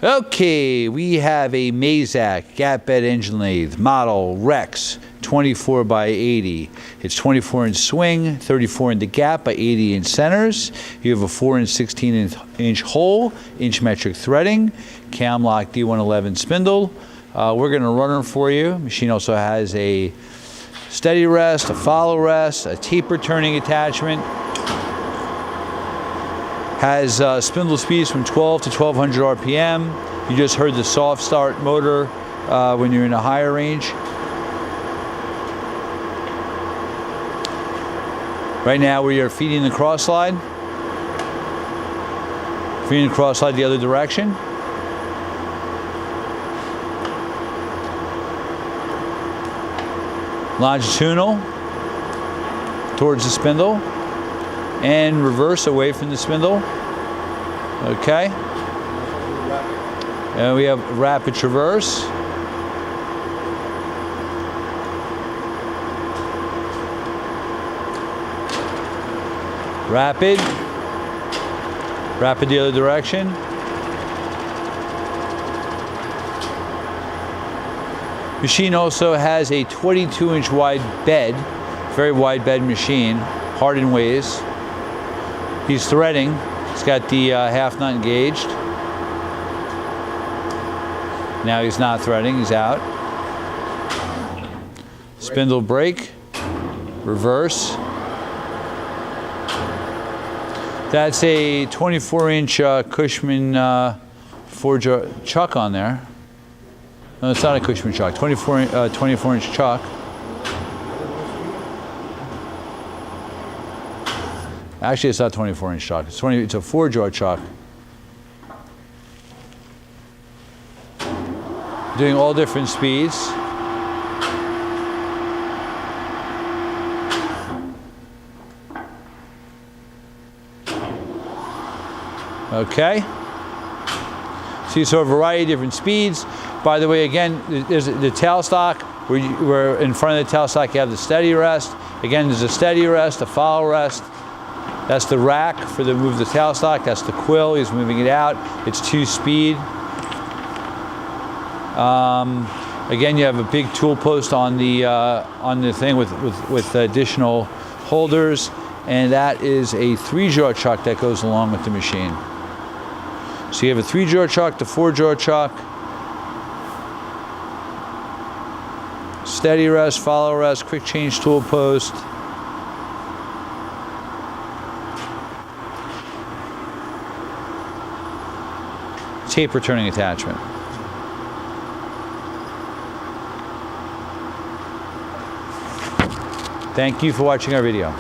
Okay, we have a Mazak Gap Bed Engine Lathe, model Rex 24 by 80. It's 24 inch swing, 34 in the gap by 80 inch centers. You have a 4 and 16 inch hole, inch metric threading, CAMLOCK D111 spindle. We're going to run them for you. Machine also has a steady rest, a follow rest, a taper turning attachment. Has spindle speeds from 12 to 1200 RPM. You just heard the soft start motor when you're in a higher range. Right now we are feeding the cross slide. Feeding the cross slide the other direction. Longitudinal towards the spindle. And reverse away from the spindle. Okay. And we have rapid traverse. Rapid. Rapid the other direction. Machine also has a 22 inch wide bed, very wide bed machine, hard in ways. He's threading. He's got the half nut engaged. Now he's not threading, he's out. Spindle break, reverse. That's a 24 inch Cushman 4-jaw chuck on there. No, it's not a Cushman chuck, 24 inch chuck. Actually, it's not 24 inch chuck. It's a 4-jaw chuck. Doing all different speeds. Okay. So you saw a variety of different speeds. By the way, again, there's the tailstock. Where in front of the tailstock you have the steady rest. Again, there's a steady rest, a follow rest. That's the rack for the move the tailstock. That's the quill. He's moving it out. It's 2-speed. Again, you have a big tool post on the thing with additional holders, and that is a 3-jaw chuck that goes along with the machine. So you have a 3-jaw chuck, the 4-jaw chuck, steady rest, follow rest, quick change tool post. Taper turning attachment. Thank you for watching our video.